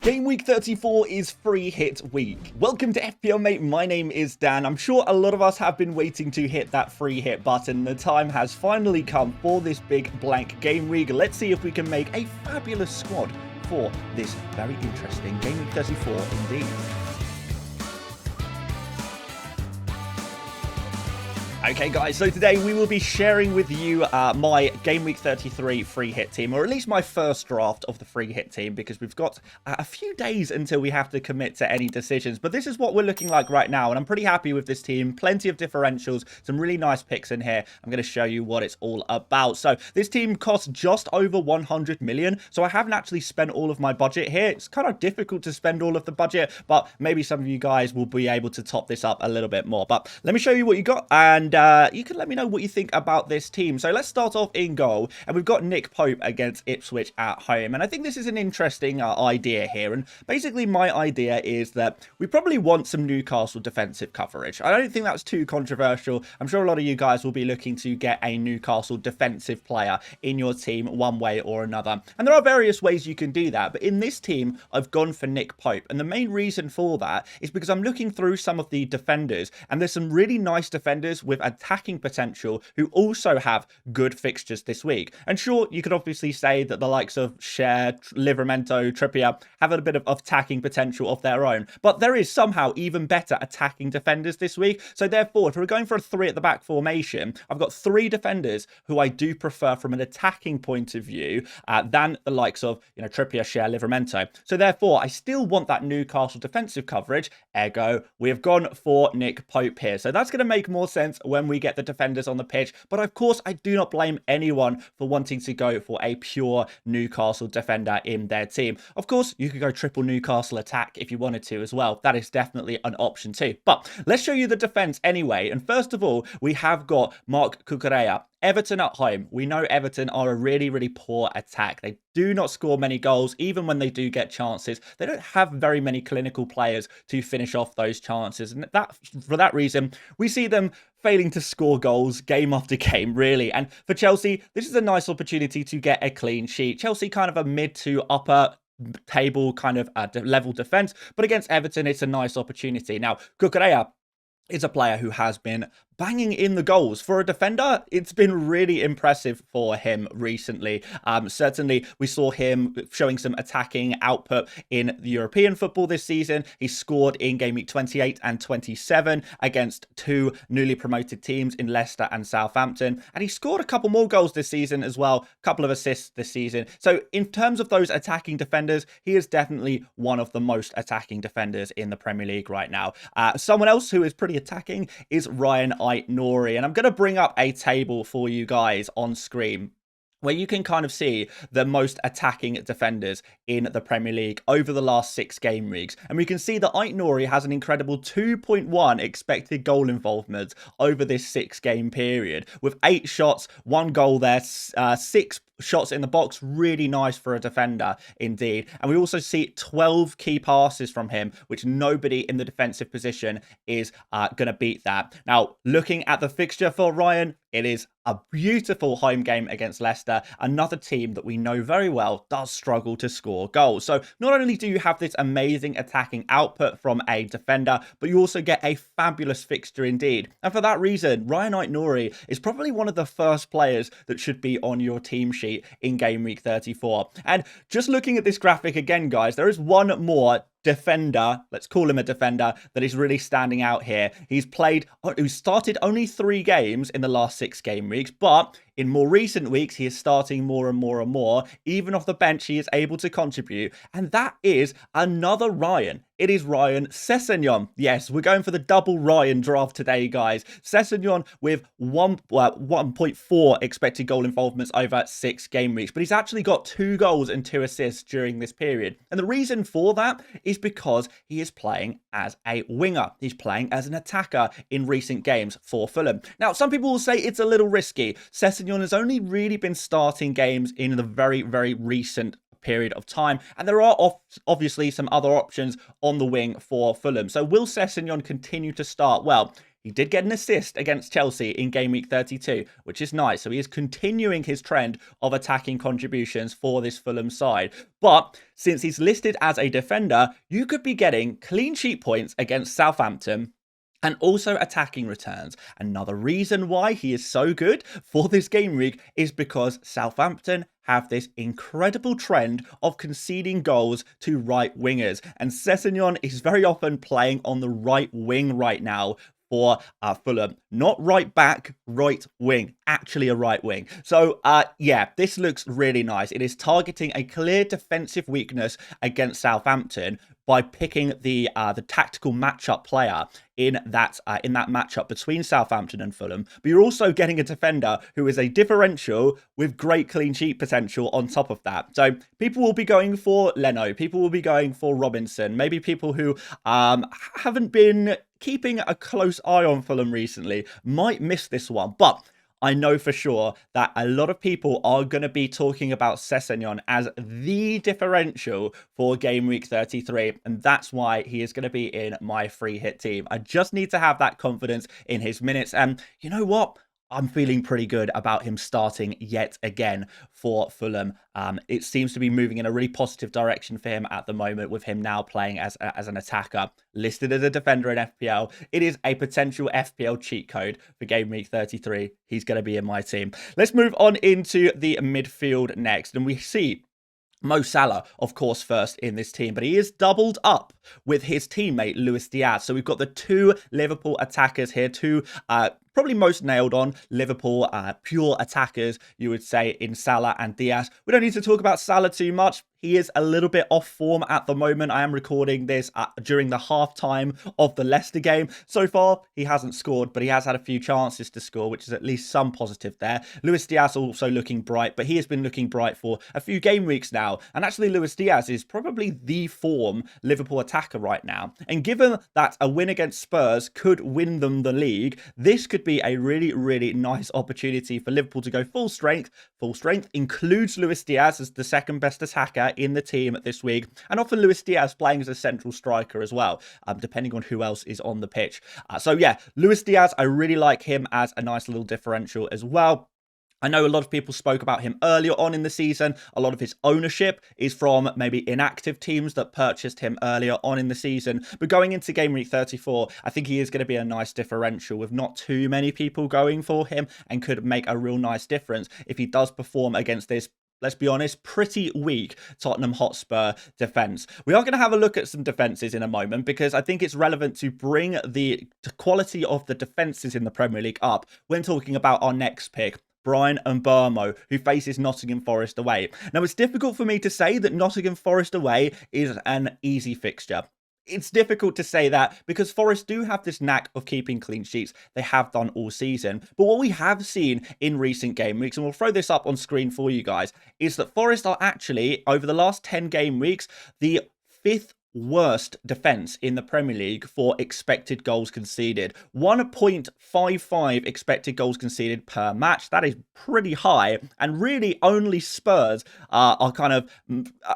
Game week 34 is free hit week. Welcome to FPL Mate, my name is Dan. I'm sure a lot of us have been waiting to hit that free hit button. The time has finally come for this big blank game week. Let's see if we can make a fabulous squad for this very interesting Game week 34 indeed. Okay guys, so today we will be sharing with you my Game Week 33 free hit team, or at least my first draft of the free hit team, because we've got a few days until we have to commit to any decisions. But this is what we're looking like right now, and I'm pretty happy with this team. Plenty of differentials, some really nice picks in here. I'm going to show you what it's all about. So this team costs just over 100 million, so I haven't actually spent all of my budget here. It's kind of difficult to spend all of the budget, but maybe some of you guys will be able to top this up a little bit more. But let me show you what you got, and you can let me know what you think about this team. So let's start off in goal, and we've got Nick Pope against Ipswich at home, and I think this is an interesting idea here. And basically my idea is that we probably want some Newcastle defensive coverage. I don't think that's too controversial. I'm sure a lot of you guys will be looking to get a Newcastle defensive player in your team one way or another, and there are various ways you can do that, but in this team I've gone for Nick Pope, and the main reason for that is because I'm looking through some of the defenders, and there's some really nice defenders with attacking potential who also have good fixtures this week. And sure, you could obviously say that the likes of Cher, Livramento, Trippier have a bit of attacking potential of their own, but there is somehow even better attacking defenders this week. So therefore, if we're going for a 3 at the back formation, I've got 3 defenders who I do prefer from an attacking point of view than the likes of, Trippier, Cher, Livramento. So therefore, I still want that Newcastle defensive coverage. Ergo, we have gone for Nick Pope here. So that's going to make more sense when we get the defenders on the pitch. But of course, I do not blame anyone for wanting to go for a pure Newcastle defender in their team. Of course, you could go triple Newcastle attack if you wanted to as well. That is definitely an option too. But let's show you the defense anyway. And first of all, we have got Marc Cucurella. Everton at home. We know Everton are a really, really poor attack. They do not score many goals, even when they do get chances. They don't have very many clinical players to finish off those chances. And for that reason, we see them failing to score goals game after game, really. And for Chelsea, this is a nice opportunity to get a clean sheet. Chelsea kind of a mid to upper table kind of level defense, but against Everton, it's a nice opportunity. Now, Cucurella is a player who has been banging in the goals. For a defender, it's been really impressive for him recently. Certainly, we saw him showing some attacking output in the European football this season. He scored in Game Week 28 and 27 against 2 newly promoted teams in Leicester and Southampton. And he scored a couple more goals this season as well, a couple of assists this season. So in terms of those attacking defenders, he is definitely one of the most attacking defenders in the Premier League right now. Someone else who is pretty attacking is Ryan Aït-Nouri, and I'm going to bring up a table for you guys on screen where you can kind of see the most attacking defenders in the Premier League over the last 6 game weeks. And we can see that Aït-Nouri has an incredible 2.1 expected goal involvement over this 6 game period, with 8 shots, 1 goal there, 6 shots in the box. Really nice for a defender indeed. And we also see 12 key passes from him, which nobody in the defensive position is going to beat that. Now, looking at the fixture for Ryan, it is a beautiful home game against Leicester, another team that we know very well does struggle to score goals. So not only do you have this amazing attacking output from a defender, but you also get a fabulous fixture indeed. And for that reason, Ryan Aït-Nouri is probably one of the first players that should be on your team sheet in Game Week 34. And just looking at this graphic again, guys, there is one more defender, let's call him a defender, that is really standing out here. He started only 3 games in the last 6 game weeks, but in more recent weeks, he is starting more and more and more. Even off the bench, he is able to contribute. And that is another Ryan. It is Ryan Sessegnon. Yes, we're going for the double Ryan draft today, guys. Sessegnon with 1.4 expected goal involvements over 6 game weeks. But he's actually got 2 goals and 2 assists during this period. And the reason for that is because he is playing as a winger. He's playing as an attacker in recent games for Fulham. Now, some people will say it's a little risky. Sessegnon has only really been starting games in the very, very recent period of time, and there are obviously some other options on the wing for Fulham. So will Sessegnon continue to start? Well, he did get an assist against Chelsea in game week 32, which is nice. So he is continuing his trend of attacking contributions for this Fulham side. But since he's listed as a defender, you could be getting clean sheet points against Southampton and also attacking returns. Another reason why he is so good for this game week is because Southampton have this incredible trend of conceding goals to right wingers. And Sessegnon is very often playing on the right wing right now for Fulham. Not right back, right wing. Actually a right wing. So, yeah, this looks really nice. It is targeting a clear defensive weakness against Southampton by picking the tactical matchup player in that matchup between Southampton and Fulham. But you're also getting a defender who is a differential with great clean sheet potential on top of that. So people will be going for Leno. People will be going for Robinson. Maybe people who haven't been keeping a close eye on Fulham recently might miss this one. But I know for sure that a lot of people are going to be talking about Sessegnon as the differential for game week 33. And that's why he is going to be in my free hit team. I just need to have that confidence in his minutes. And you know what? I'm feeling pretty good about him starting yet again for Fulham. It seems to be moving in a really positive direction for him at the moment, with him now playing as an attacker, listed as a defender in FPL. It is a potential FPL cheat code for game week 33. He's going to be in my team. Let's move on into the midfield next, and we see Mo Salah, of course, first in this team, but he is doubled up with his teammate Luis Diaz. So we've got the two Liverpool attackers here, two probably most nailed on Liverpool pure attackers, you would say, in Salah and Diaz. We don't need to talk about Salah too much. He is a little bit off form at the moment. I am recording this during the halftime of the Leicester game. So far, he hasn't scored, but he has had a few chances to score, which is at least some positive there. Luis Diaz also looking bright, but he has been looking bright for a few game weeks now. And actually, Luis Diaz is probably the form Liverpool attacker right now. And given that a win against Spurs could win them the league, this could be a really, really nice opportunity for Liverpool to go full strength. Full strength includes Luis Diaz as the second best attacker in the team this week, and often Luis Diaz playing as a central striker as well, depending on who else is on the pitch. So yeah, Luis Diaz, I really like him as a nice little differential as well. I know a lot of people spoke about him earlier on in the season. A lot of his ownership is from maybe inactive teams that purchased him earlier on in the season. But going into game week 34, I think he is going to be a nice differential with not too many people going for him, and could make a real nice difference if he does perform against this, let's be honest, pretty weak Tottenham Hotspur defence. We are going to have a look at some defences in a moment, because I think it's relevant to bring the quality of the defences in the Premier League up when talking about our next pick, Bryan Mbeumo, who faces Nottingham Forest away. Now, it's difficult for me to say that Nottingham Forest away is an easy fixture. It's difficult to say that because Forest do have this knack of keeping clean sheets. They have done all season. But what we have seen in recent game weeks, and we'll throw this up on screen for you guys, is that Forest are actually, over the last 10 game weeks, the 5th worst defence in the Premier League for expected goals conceded. 1.55 expected goals conceded per match. That is pretty high. And really only Spurs are kind of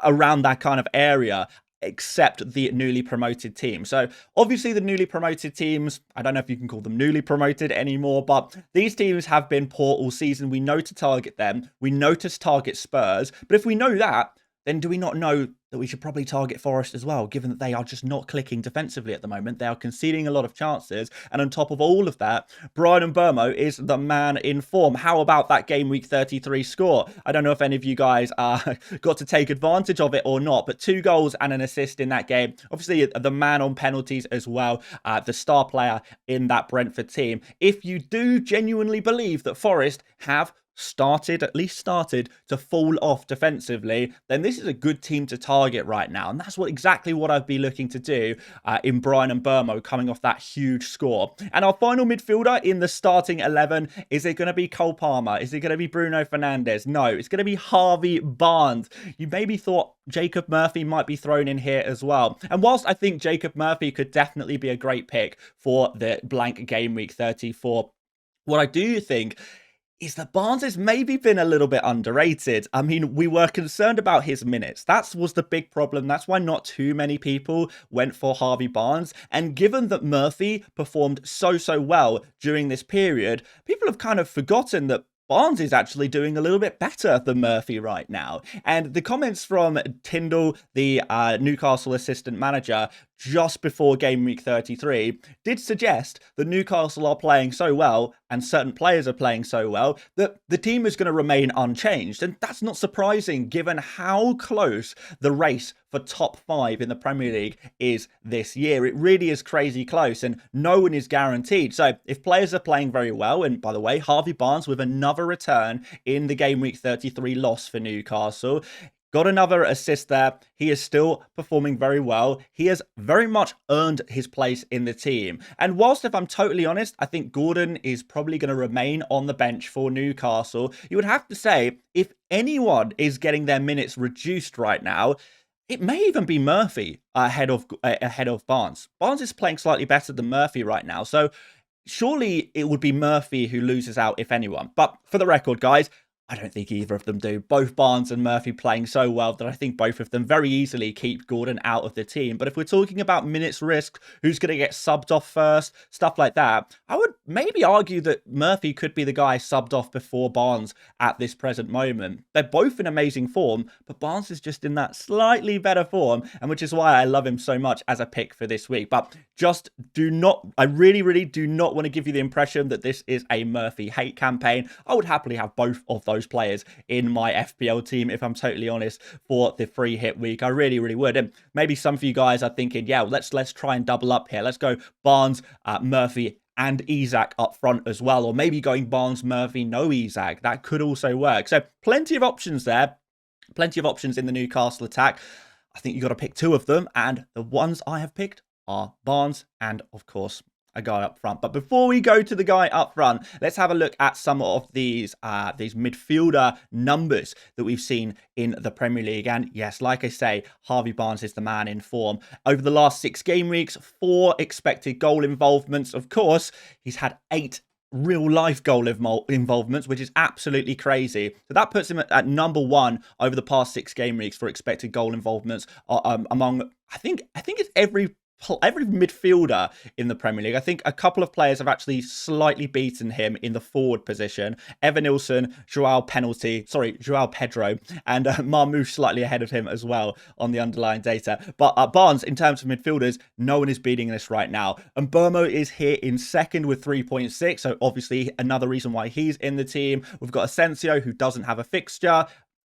around that kind of area, except the newly promoted team. So obviously the newly promoted teams, I don't know if you can call them newly promoted anymore, but these teams have been poor all season. We know to target them. We know to target Spurs. But if we know that, then do we not know that we should probably target Forest as well, given that they are just not clicking defensively at the moment? They are conceding a lot of chances. And on top of all of that, Bryan Mbeumo is the man in form. How about that game week 33 score? I don't know if any of you guys got to take advantage of it or not, but 2 goals and an assist in that game. Obviously, the man on penalties as well, the star player in that Brentford team. If you do genuinely believe that Forest have at least started to fall off defensively, then this is a good team to target right now. And that's exactly what I'd be looking to do in Bryan Mbeumo, coming off that huge score. And our final midfielder in the starting 11, is it going to be Cole Palmer? Is it going to be Bruno Fernandes? No, it's going to be Harvey Barnes. You maybe thought Jacob Murphy might be thrown in here as well. And whilst I think Jacob Murphy could definitely be a great pick for the blank game week 34, what I do think is that Barnes has maybe been a little bit underrated. I mean, we were concerned about his minutes. That was the big problem. That's why not too many people went for Harvey Barnes. And given that Murphy performed so well during this period, people have kind of forgotten that Barnes is actually doing a little bit better than Murphy right now. And the comments from Tyndall, the Newcastle assistant manager, just before game week 33 did suggest that Newcastle are playing so well and certain players are playing so well that the team is going to remain unchanged. And that's not surprising given how close the race for top 5 in the Premier League is this year. It really is crazy close and no one is guaranteed. So if players are playing very well, and by the way, Harvey Barnes with another return in the game week 33 loss for Newcastle, got another assist there. He is still performing very well. He has very much earned his place in the team. And whilst, if I'm totally honest, I think Gordon is probably going to remain on the bench for Newcastle, you would have to say, if anyone is getting their minutes reduced right now, it may even be Murphy ahead of Barnes. Barnes is playing slightly better than Murphy right now. So surely it would be Murphy who loses out, if anyone. But for the record, guys, I don't think either of them do. Both Barnes and Murphy playing so well that I think both of them very easily keep Gordon out of the team. But if we're talking about minutes risk, who's going to get subbed off first, stuff like that, I would maybe argue that Murphy could be the guy subbed off before Barnes at this present moment. They're both in amazing form, but Barnes is just in that slightly better form, and which is why I love him so much as a pick for this week. But just do not, I really do not want to give you the impression that this is a Murphy hate campaign. I would happily have both of those players in my FPL team, if I'm totally honest, for the free hit week. I really would. And maybe some of you guys are thinking, yeah, let's try and double up here. Let's go Barnes, Murphy, and Isak up front as well. Or maybe going Barnes, Murphy, no Isak. That could also work. So plenty of options there. Plenty of options in the Newcastle attack. I think you got to pick 2 of them. And the ones I have picked are Barnes and, of course, a guy up front. But before we go to the guy up front, let's have a look at some of these midfielder numbers that we've seen in the Premier League. And yes, like I say, Harvey Barnes is the man in form. Over the last 6 game weeks, 4 expected goal involvements. Of course, he's had 8 real life goal involvements, which is absolutely crazy. So that puts him at number 1 over the past 6 game weeks for expected goal involvements among, I think it's every midfielder in the Premier League. I think a couple of players have actually slightly beaten him in the forward position. Evan Nilsson, Joao Pedro, and Marmoush slightly ahead of him as well on the underlying data. But Barnes, in terms of midfielders, no one is beating this right now. And Burmo is here in second with 3.6, so obviously another reason why he's in the team. We've got Asensio, who doesn't have a fixture.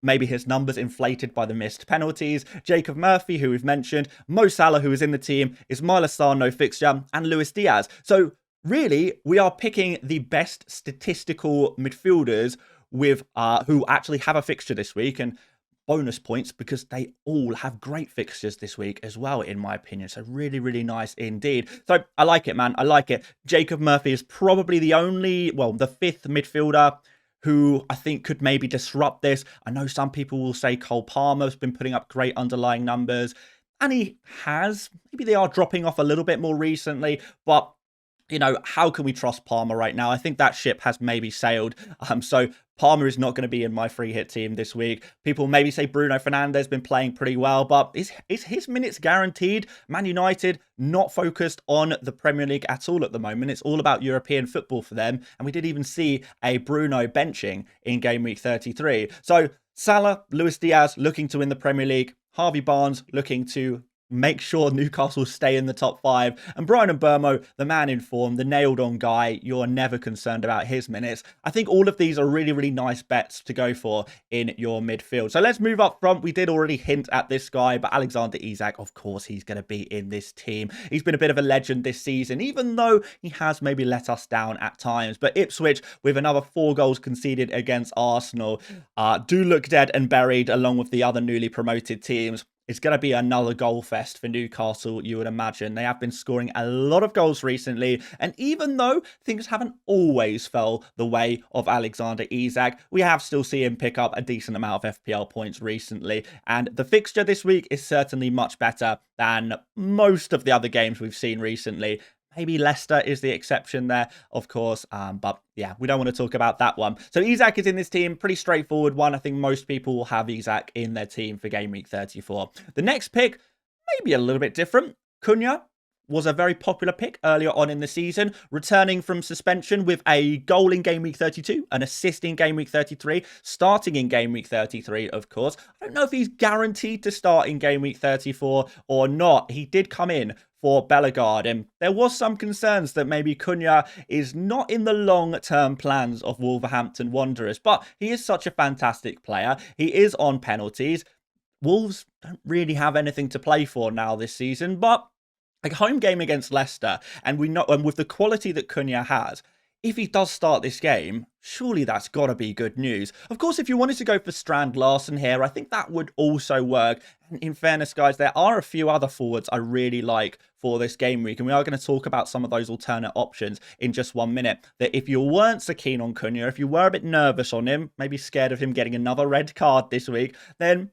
Maybe his numbers inflated by the missed penalties. Jacob Murphy, who we've mentioned. Mo Salah, who is in the team. Ismail Assar, no fixture. And Luis Diaz. So really, we are picking the best statistical midfielders with who actually have a fixture this week. And bonus points because they all have great fixtures this week as well, in my opinion. So really nice indeed. So I like it, man. I like it. Jacob Murphy is probably the 5th midfielder who I think could maybe disrupt this. I know some people will say Cole Palmer's been putting up great underlying numbers, and he has. Maybe they are dropping off a little bit more recently, but you know, how can we trust Palmer right now? I think that ship has maybe sailed. So Palmer is not going to be in my free hit team this week. People maybe say Bruno Fernandes has been playing pretty well, but is his minutes guaranteed? Man United not focused on the Premier League at all at the moment. It's all about European football for them. And we did even see a Bruno benching in game week 33. So Salah, Luis Diaz looking to win the Premier League. Harvey Barnes looking to make sure Newcastle stay in the top 5. And Brian Mbeumo, the man in form, the nailed-on guy. You're never concerned about his minutes. I think all of these are really nice bets to go for in your midfield. So let's move up front. We did already hint at this guy, but Alexander Isak, of course, he's going to be in this team. He's been a bit of a legend this season, even though he has maybe let us down at times. But Ipswich, with another 4 goals conceded against Arsenal, do look dead and buried along with the other newly promoted teams. It's going to be another goal fest for Newcastle, you would imagine. They have been scoring a lot of goals recently, and even though things haven't always fell the way of Alexander Isak, we have still seen him pick up a decent amount of FPL points recently, and the fixture this week is certainly much better than most of the other games we've seen recently. Maybe Leicester is the exception there, of course. But yeah, we don't want to talk about that one. So Isak is in this team. Pretty straightforward one. I think most people will have Isak in their team for Game Week 34. The next pick, maybe a little bit different. Cunha was a very popular pick earlier on in the season, returning from suspension with a goal in Game Week 32, an assist in Game Week 33, starting in Game Week 33, of course. I don't know if he's guaranteed to start in Game Week 34 or not. He did come in for Bellegarde, and there was some concerns that maybe Cunha is not in the long-term plans of Wolverhampton Wanderers, but he is such a fantastic player. He is on penalties. Wolves don't really have anything to play for now this season, but a home game against Leicester, and we know, and with the quality that Cunha has, if he does start this game, surely that's got to be good news. Of course, if you wanted to go for Strand Larsen here, I think that would also work. And in fairness, guys, there are a few other forwards I really like for this game week, and we are going to talk about some of those alternate options in just 1 minute. That if you weren't so keen on Cunha, if you were a bit nervous on him, maybe scared of him getting another red card this week, then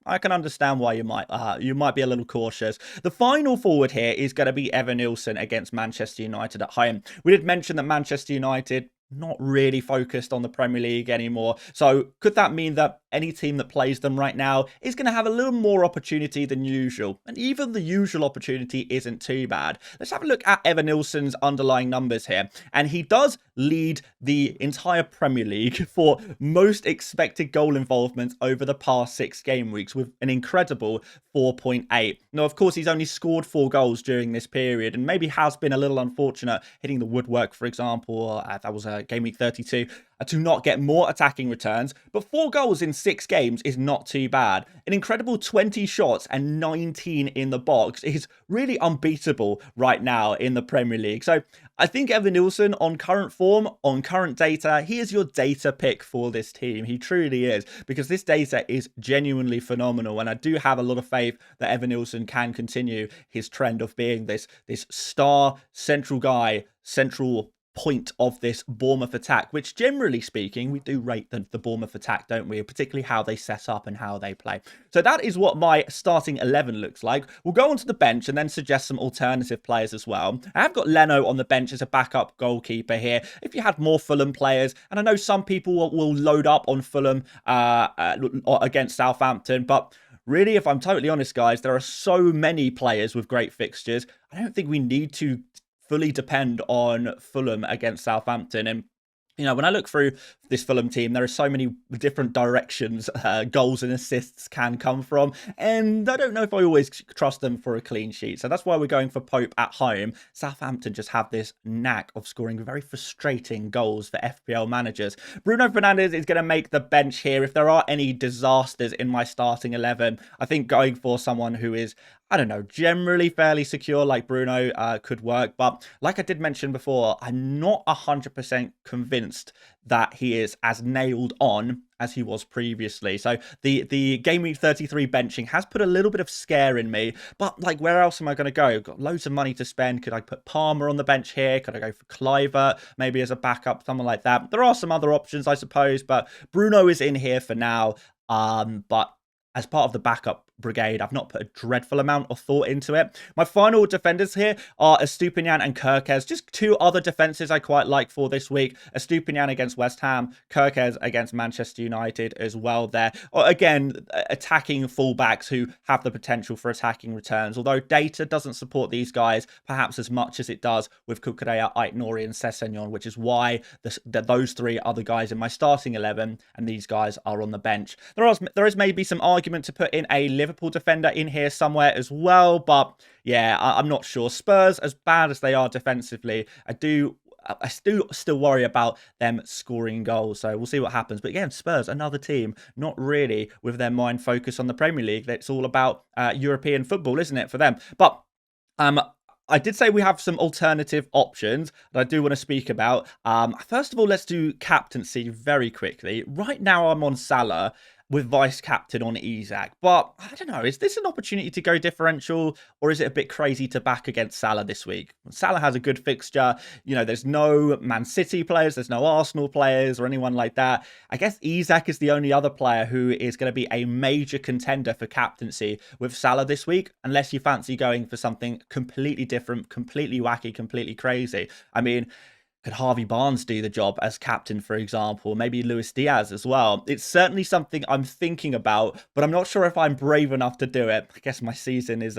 I can understand why you might be a little cautious. The final forward here is going to be Evan Nilsson against Manchester United at home. We did mention that Manchester United not really focused on the Premier League anymore. So could that mean that any team that plays them right now is going to have a little more opportunity than usual? And even the usual opportunity isn't too bad. Let's have a look at Evan Nilsson's underlying numbers here. And he does lead the entire Premier League for most expected goal involvement over the past 6 game weeks with an incredible 4.8. Now, of course, he's only scored 4 goals during this period and maybe has been a little unfortunate hitting the woodwork, for example. That was Game Week 32, to not get more attacking returns. But 4 goals in 6 games is not too bad. An incredible 20 shots and 19 in the box is really unbeatable right now in the Premier League. So I think Evan Nilsson, on current form, on current data, he is your data pick for this team. He truly is, because this data is genuinely phenomenal. And I do have a lot of faith that Evan Nilsson can continue his trend of being this star central guy, central point of this Bournemouth attack, which generally speaking, we do rate the Bournemouth attack, don't we? Particularly how they set up and how they play. So that is what my starting 11 looks like. We'll go onto the bench and then suggest some alternative players as well. I have got Leno on the bench as a backup goalkeeper here. If you had more Fulham players, and I know some people will load up on Fulham against Southampton, but really, if I'm totally honest, guys, there are so many players with great fixtures. I don't think we need to fully depend on Fulham against Southampton. And when I look through this Fulham team, there are so many different directions goals and assists can come from. And I don't know if I always trust them for a clean sheet. So that's why we're going for Pope at home. Southampton just have this knack of scoring very frustrating goals for FPL managers. Bruno Fernandes is going to make the bench here. If there are any disasters in my starting 11, I think going for someone who is, I don't know, generally fairly secure like Bruno could work. But like I did mention before, I'm not 100% convinced that he is as nailed on as he was previously. So the Game Week 33 benching has put a little bit of scare in me. But like, where else am I going to go? I've got loads of money to spend. Could I put Palmer on the bench here? Could I go for Cliver maybe as a backup, someone like that? There are some other options, I suppose, but Bruno is in here for now. But as part of the backup brigade, I've not put a dreadful amount of thought into it. My final defenders here are Estupinian and Kirkez. Just 2 other defenses I quite like for this week. Estupinian against West Ham, Kirkez against Manchester United as well there. Again, attacking fullbacks who have the potential for attacking returns. Although data doesn't support these guys perhaps as much as it does with Cucurella, Aït-Nouri and Sessegnon, which is why those 3 are the guys in my starting 11 and these guys are on the bench. There is maybe some argument to put in a Liverpool defender in here somewhere as well, but yeah, I'm not sure. Spurs, as bad as they are defensively, I still worry about them scoring goals. So we'll see what happens. But again, Spurs, another team, not really with their mind focused on the Premier League. It's all about European football, isn't it, for them? But I did say we have some alternative options that I do want to speak about. First of all, let's do captaincy very quickly. Right now, I'm on Salah. with vice captain on Isak. But I don't know, is this an opportunity to go differential, or is it a bit crazy to back against Salah this week? Salah has a good fixture. You know, there's no Man City players, there's no Arsenal players or anyone like that. I guess Isak is the only other player who is going to be a major contender for captaincy with Salah this week, unless you fancy going for something completely different, completely wacky, completely crazy. I mean, could Harvey Barnes do the job as captain, for example? Maybe Luis Diaz as well. It's certainly something I'm thinking about, but I'm not sure if I'm brave enough to do it. I guess my season is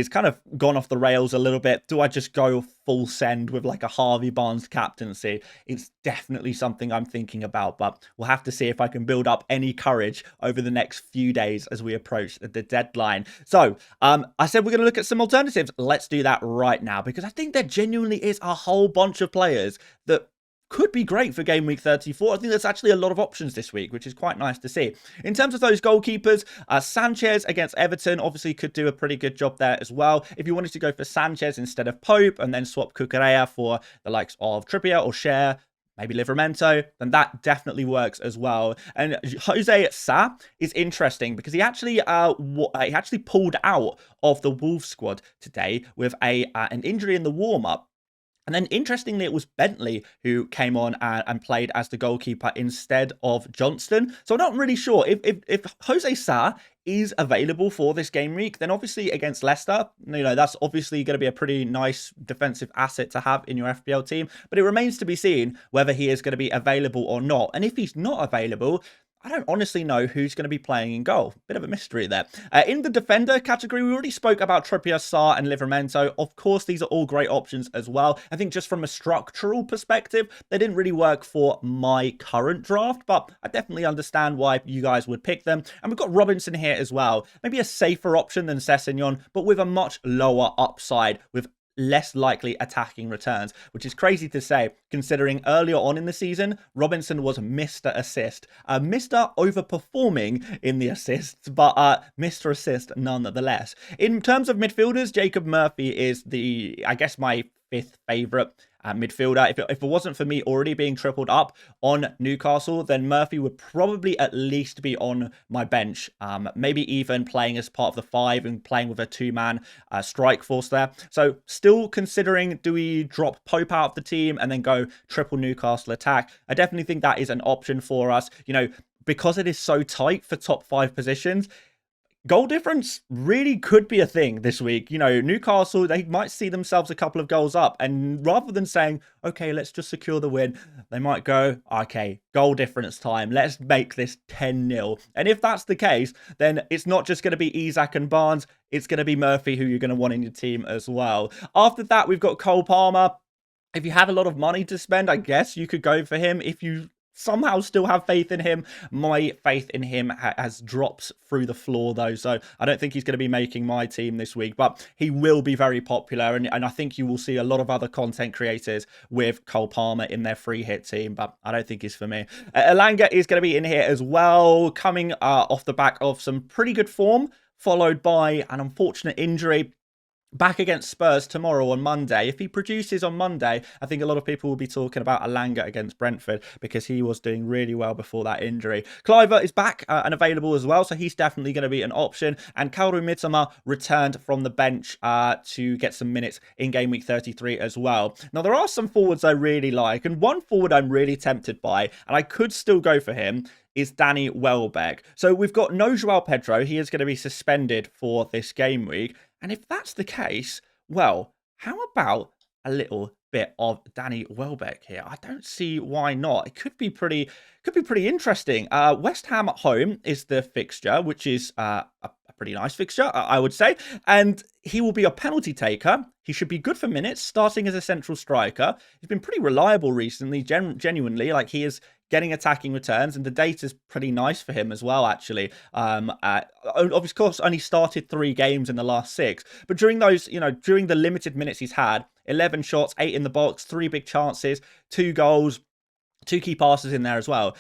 kind of gone off the rails a little bit. Do I just go full send with like a Harvey Barnes captaincy? It's definitely something I'm thinking about, but we'll have to see if I can build up any courage over the next few days as we approach the deadline. So I said we're going to look at some alternatives. Let's do that right now, because I think there genuinely is a whole bunch of players that could be great for Game Week 34. I think there's actually a lot of options this week, which is quite nice to see. In terms of those goalkeepers, Sanchez against Everton obviously could do a pretty good job there as well. If you wanted to go for Sanchez instead of Pope and then swap Cucurella for the likes of Trippier or Cher, maybe Livramento, then that definitely works as well. And Jose Sa is interesting because he actually pulled out of the Wolves squad today with an injury in the warm-up. And then, interestingly, it was Bentley who came on and played as the goalkeeper instead of Johnston. So I'm not really sure if Jose Sa is available for this game week, then obviously against Leicester, you know, that's obviously going to be a pretty nice defensive asset to have in your FPL team. But it remains to be seen whether he is going to be available or not. And if he's not available, I don't honestly know who's going to be playing in goal. Bit of a mystery there. In the defender category, we already spoke about Trippier, Sarr, and Livramento. Of course, these are all great options as well. I think just from a structural perspective, they didn't really work for my current draft, but I definitely understand why you guys would pick them. And we've got Robinson here as well. Maybe a safer option than Sessegnon, but with a much lower upside, with less likely attacking returns, which is crazy to say considering earlier on in the season Robinson was Mr. Assist, Mr. Overperforming in the assists, but Mr. Assist nonetheless. In terms of midfielders, Jacob Murphy is I guess my fifth favourite midfielder. If it wasn't for me already being tripled up on Newcastle, then Murphy would probably at least be on my bench. Maybe even playing as part of the 5 and playing with a 2-man strike force there. So still considering, do we drop Pope out of the team and then go triple Newcastle attack? I definitely think that is an option for us. You know, because it is so tight for top 5 positions, goal difference really could be a thing this week. You know, Newcastle, they might see themselves a couple of goals up, and rather than saying, okay, let's just secure the win, they might go, okay, goal difference time. Let's make this 10-0. And if that's the case, then it's not just going to be Isak and Barnes. It's going to be Murphy who you're going to want in your team as well. After that, we've got Cole Palmer. If you have a lot of money to spend, I guess you could go for him. If you somehow still have faith in him, my faith in him has dropped through the floor though, so I don't think he's going to be making my team this week, but he will be very popular, and I think you will see a lot of other content creators with Cole Palmer in their free hit team, but I don't think he's for me. Elanga is going to be in here as well, coming off the back of some pretty good form, followed by an unfortunate injury. Back against Spurs tomorrow on Monday. If he produces on Monday, I think a lot of people will be talking about Elanga against Brentford because he was doing really well before that injury. Cliver is back and available as well, so he's definitely going to be an option. And Kaoru Mitoma returned from the bench to get some minutes in Game Week 33 as well. Now, there are some forwards I really like, and one forward I'm really tempted by, and I could still go for him, is Danny Welbeck. So we've got no Joao Pedro. He is going to be suspended for this game week. And if that's the case, well, how about a little bit of Danny Welbeck here? I don't see why not. It could be pretty interesting. West Ham at home is the fixture, which is a pretty nice fixture, I would say. And he will be a penalty taker. He should be good for minutes, starting as a central striker. He's been pretty reliable recently, genuinely. Like, he is getting attacking returns, and the data's pretty nice for him as well, actually. Of course, only started 3 games in the last 6, but during those, you know, during the limited minutes he's had, 11 shots, 8 in the box, 3 big chances, 2 goals, 2 key passes in there as well.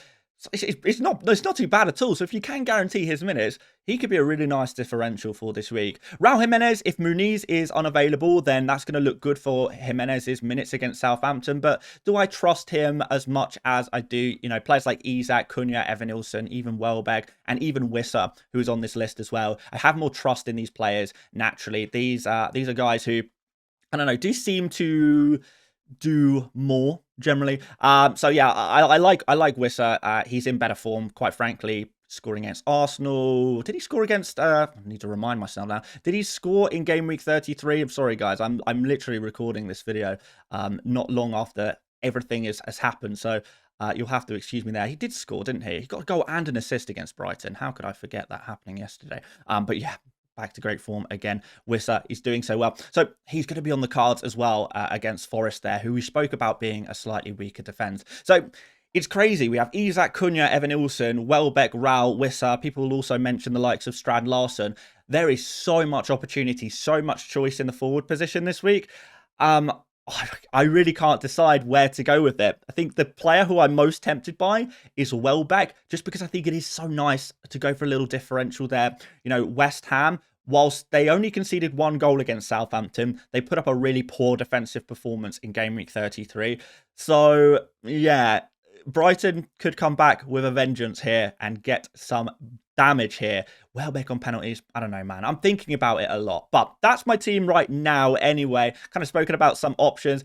it's not too bad at all. So if you can guarantee his minutes, he could be a really nice differential for this week. Raul Jimenez, if Muniz is unavailable, then that's going to look good for Jimenez's minutes against Southampton. But do I trust him as much as I do, players like Isak, Cunha, Evan Nilsson, even Welbeck, and even Wissa, who's on this list as well? I have more trust in these players naturally. These are guys who, I don't know, do seem to do more generally. So yeah, I like Wissa. He's in better form, quite frankly. Scoring against Arsenal. Did he score against? I need to remind myself now. Did he score in game week 33? I'm sorry, guys. I'm literally recording this video not long after everything has happened. So you'll have to excuse me there. He did score, didn't he? He got a goal and an assist against Brighton. How could I forget that happening yesterday? But yeah, back to great form again. Wissa is doing so well. So he's going to be on the cards as well against Forest there, who we spoke about being a slightly weaker defence. So it's crazy. We have Isak, Cunha, Evan Nilsson, Welbeck, Raul, Wissa. People will also mention the likes of Strand Larsen. There is so much opportunity, so much choice in the forward position this week. I really can't decide where to go with it. I think the player who I'm most tempted by is Welbeck, just because I think it is so nice to go for a little differential there. West Ham, whilst they only conceded 1 goal against Southampton, they put up a really poor defensive performance in game week 33. So, yeah, Brighton could come back with a vengeance here and get some damage here. Welbeck on penalties, I don't know, man. I'm thinking about it a lot, but that's my team right now anyway. Kind of spoken about some options.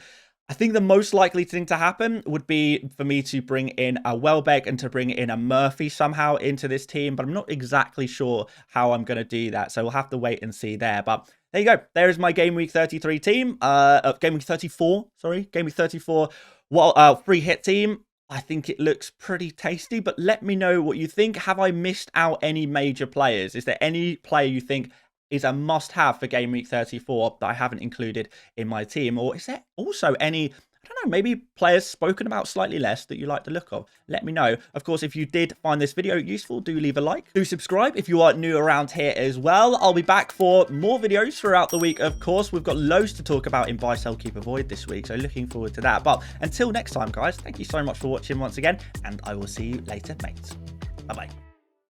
I think the most likely thing to happen would be for me to bring in a Welbeck and to bring in a Murphy somehow into this team, but I'm not exactly sure how I'm going to do that, so we'll have to wait and see there. But there you go. There is my game week 33 team. Game week 34, sorry. Game week 34 free hit team. I think it looks pretty tasty, but let me know what you think. Have I missed out any major players? Is there any player you think is a must-have for Game Week 34 that I haven't included in my team? Or is there also any, I don't know, maybe players spoken about slightly less that you like the look of? Let me know. Of course, if you did find this video useful, do leave a like. Do subscribe if you are new around here as well. I'll be back for more videos throughout the week, of course. We've got loads to talk about in Buy, Sell, Keep, Avoid this week, so looking forward to that. But until next time, guys, thank you so much for watching once again, and I will see you later, mates. Bye-bye.